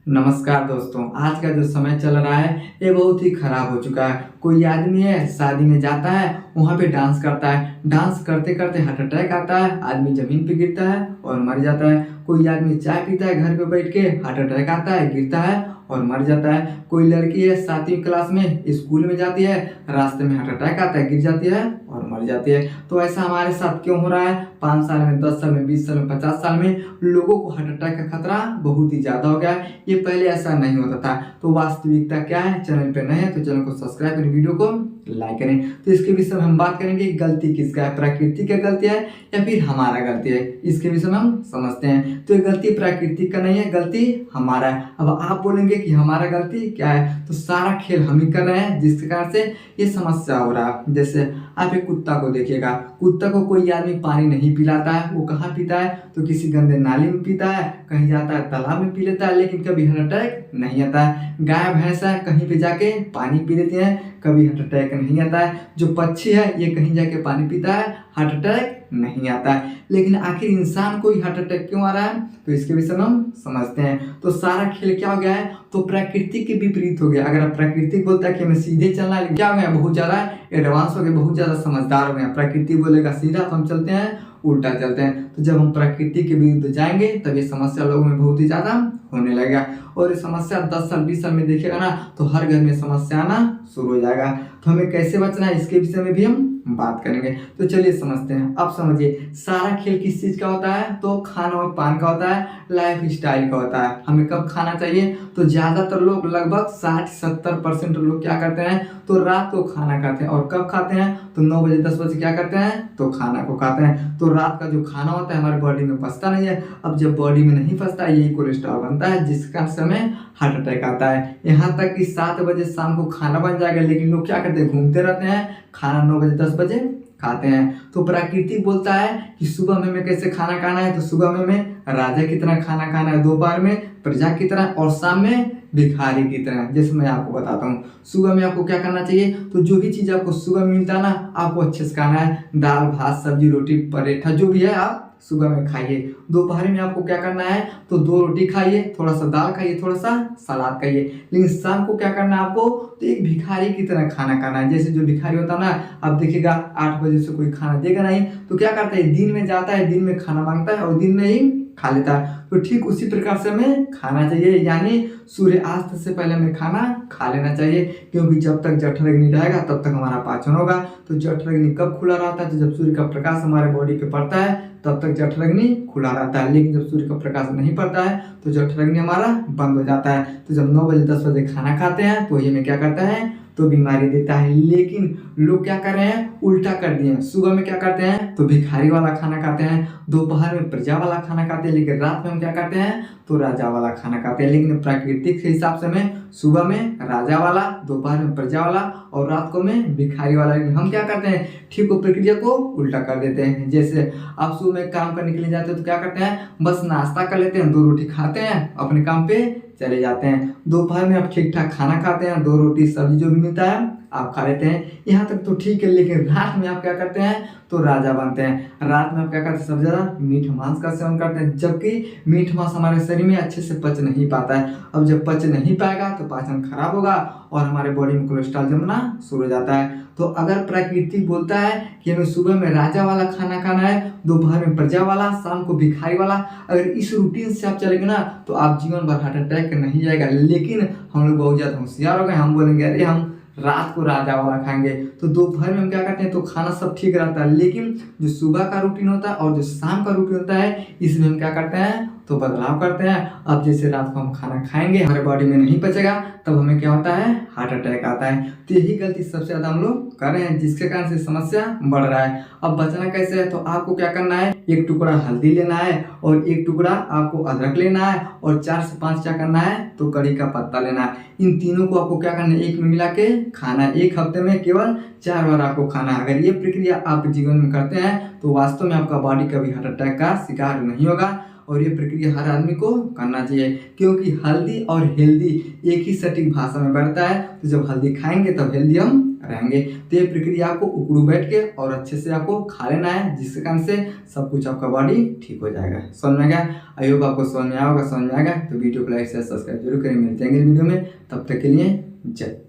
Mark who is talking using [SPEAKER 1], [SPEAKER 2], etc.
[SPEAKER 1] नमस्कार दोस्तों। आज का जो समय चल रहा है ये बहुत ही खराब हो चुका है। कोई आदमी है शादी में जाता है, वहाँ पे डांस करता है, डांस करते करते हार्ट अटैक आता है, आदमी जमीन पे गिरता है और मर जाता है। कोई आदमी चाय पीता है घर पे बैठ के, हार्ट अटैक आता है, गिरता है और मर जाता है। कोई लड़की है 7वीं क्लास में स्कूल में जाती है, रास्ते में हार्ट अटैक आता है, गिर जाती है और मर जाती है। तो ऐसा हमारे साथ क्यों हो रहा है? 5 साल में, 10 साल में, 20 साल में, 50 साल में लोगों को हार्ट अटैक का खतरा बहुत ही ज्यादा हो गया है। ये पहले ऐसा नहीं होता था। तो वास्तविकता क्या है? चैनल पे नए हैं तो चैनल को सब्सक्राइब करें, वीडियो को लाइक करें। तो इसके विषय में हम बात करेंगे गलती किसका है, प्रकृति का गलती है या फिर हमारा गलती है। इसके विषय में हम समझते हैं। तो ये गलती प्रकृति का नहीं है, गलती हमारा है। अब आप बोलेंगे कि हमारा गलती क्या है, तो सारा खेल हम ही कर रहे हैं जिसके कारण से ये समस्या हो रहा है। जैसे आप एक कुत्ता को देखिएगा, कुत्ता को कोई आदमी पानी नहीं पिलाता है, वो कहाँ पीता है? तो किसी गंदे नाली में पीता है, कहीं जाता है तालाब में पी लेता है, लेकिन कभी हार्ट अटैक नहीं आता है। गाय भैंस है कहीं पे जाके पानी पी लेती हैं, कभी हार्ट अटैक नहीं आता है। जो पक्षी है ये कहीं जाके पानी पीता है, हार्ट अटैक नहीं आता है। लेकिन आखिर इंसान को ही हार्ट अटैक क्यों आ रहा है? तो इसके विषय में हम समझते हैं। तो सारा खेल क्या हो गया है? तो प्रकृति के विपरीत हो गया। अगर आप प्रकृति बोलता है कि हमें सीधे चलना है, क्या हो गया? बहुत ज्यादा एडवांस हो गया, बहुत ज्यादा समझदार हो गया। प्रकृति बोलेगा सीधा तो हम चलते हैं उल्टा चलते हैं। तो जब हम प्रकृति के विरुद्ध जाएंगे तब ये समस्या लोगों में बहुत ही ज्यादा होने लगेगा। और ये समस्या 10 साल 20 साल में देखिएगा ना, तो हर घर में समस्या आना शुरू हो जाएगा। तो हमें कैसे बचना है इसके विषय में भी हम बात करेंगे। तो चलिए समझते हैं। अब समझिए सारा खेल किस चीज का होता है? तो खाना और पान का होता है, लाइफ स्टाइल का होता है। हमें कब खाना चाहिए? तो ज्यादातर लोग लगभग 60-70% लोग क्या करते हैं? तो रात को खाना खाते हैं। और कब खाते हैं? तो 9 बजे 10 बजे क्या करते हैं? तो खाना को खाते हैं। तो रात का जो खाना होता है हमारी बॉडी में पचता नहीं है। अब जब बॉडी में नहीं पचता यही कोलेस्ट्रॉल बनता है, जिसका समय हार्ट अटैक आता है। यहाँ तक कि 7 बजे शाम को खाना बन जाएगा, लेकिन लोग क्या करते हैं? घूमते रहते हैं, खाना 9 बजे 10 बजे खाते हैं। तो प्रकृति बोलता है कि सुबह में हमें कैसे खाना खाना है? तो सुबह में हमें राजा की तरह खाना खाना है, दोपहर में प्रजा की तरह और शाम में भिखारी की तरह। जैसे मैं आपको बताता हूँ, सुबह में आपको क्या करना चाहिए? तो जो भी चीज आपको सुबह में मिलता है ना, आपको अच्छे से खाना है। दाल भात सब्जी रोटी पराठा जो भी है आप सुबह में खाइए। दोपहर में आपको क्या करना है? तो 2 रोटी खाइए, थोड़ा सा दाल खाइए, थोड़ा सा सलाद खाइए। लेकिन शाम को क्या करना है आपको? तो एक भिखारी की तरह खाना खाना है। जैसे जो भिखारी होता है ना, आप देखिएगा 8 बजे से कोई खाना देगा नहीं, तो क्या करता है? दिन में जाता है, दिन में खाना मांगता है और दिन में ही खा लेता है। तो ठीक उसी प्रकार से हमें खाना चाहिए, यानी सूर्यास्त से पहले हमें खाना खा लेना चाहिए। क्योंकि जब तक जठराग्नि रहेगा तब तक हमारा पाचन होगा। तो जठराग्नि कब खुला रहता है? तो जब सूर्य का प्रकाश हमारे बॉडी पे पड़ता है तब तक जठराग्नि खुला रहता है। लेकिन जब सूर्य का प्रकाश नहीं पड़ता है तो जठराग्नि हमारा बंद हो जाता है। तो जब 9 बजे 10 बजे खाना खाते हैं तो ये में क्या करता है? तो बीमारी देता है। लेकिन लोग क्या कर रहे हैं? उल्टा कर दिए हैं। सुबह में क्या करते हैं? तो भिखारी वाला खाना खाते हैं, दोपहर में प्रजा वाला खाना खाते हैं, लेकिन रात में हम क्या करते हैं? तो राजा वाला खाना खाते हैं। लेकिन प्राकृतिक के हिसाब से हमें सुबह में राजा वाला, दोपहर में प्रजा वाला और रात को में भिखारी वाला। लेकिन हम क्या करते हैं? ठीक वो प्रक्रिया को उल्टा कर देते हैं। जैसे आप सुबह में काम करने के लिए जाते हैं तो क्या करते हैं? बस नाश्ता कर लेते हैं, 2 रोटी खाते हैं, अपने काम पे चले जाते हैं। दोपहर में आप ठीक ठाक खाना खाते हैं, 2 रोटी सब्जी जो भी मिलता है आप खा लेते हैं। यहाँ तक तो ठीक है। लेकिन रात में आप क्या करते हैं? तो राजा बनते हैं। रात में आप क्या करते हैं? सबसे ज्यादा मीठ मांस का सेवन करते हैं, जबकि मीठ मांस हमारे शरीर में अच्छे से पच नहीं पाता है। अब जब पच नहीं पाएगा तो पाचन खराब होगा और हमारे बॉडी में कोलेस्ट्रॉल जमना शुरू हो जाता है। तो अगर प्रकृति बोलता है कि हमें सुबह में राजा वाला खाना खाना है, दोपहर में प्रजा वाला, शाम को भिखारी वाला, अगर इस रूटीन से आप चलेंगे ना तो आप जीवन भर हार्ट अटैक नहीं जाएगा। लेकिन हम लोग बहुत ज्यादा होशियार हो गए, हम बोलेंगे अरे हम रात को राजा वाला खाएंगे। तो दोपहर में हम क्या करते हैं? तो खाना सब ठीक रहता है, लेकिन जो सुबह का रूटीन होता है और जो शाम का रूटीन होता है इसमें हम क्या करते हैं? तो बदलाव करते हैं। अब जैसे रात को हम खाना खाएंगे, हमारे बॉडी में नहीं पचेगा, तब हमें क्या होता है? हार्ट अटैक आता है। तो यही गलती सबसे ज्यादा हम लोग कर रहे हैं, जिसके कारण से समस्या बढ़ रहा है। अब बचना कैसे है? तो आपको क्या करना है? एक टुकड़ा हल्दी लेना है और एक टुकड़ा आपको अदरक लेना है और 4 से 5 क्या करना है? तो कड़ी का पत्ता लेना है। इन तीनों को आपको क्या करना है? एक में मिला के खाना है। एक हफ्ते में केवल 4 बार आपको खाना है। अगर ये प्रक्रिया आप जीवन में करते हैं तो वास्तव में आपका बॉडी कभी हार्ट अटैक का शिकार नहीं होगा। और ये प्रक्रिया हर आदमी को करना चाहिए, क्योंकि हल्दी और हेल्दी एक ही सटीक भाषा में बढ़ता है। तो जब हल्दी खाएंगे तब हेल्दी हम रहेंगे। तो ये प्रक्रिया आपको उकड़ू बैठ के और अच्छे से आपको खा लेना है, जिसके कारण से सब कुछ आपका बॉडी ठीक हो जाएगा। समझ में गया? आई होप आपको समझ में आएगा। तो वीडियो को लाइक शेयर सब्सक्राइब जरूर करें। मिलते हैं अगले वीडियो में, तब तक के लिए जय।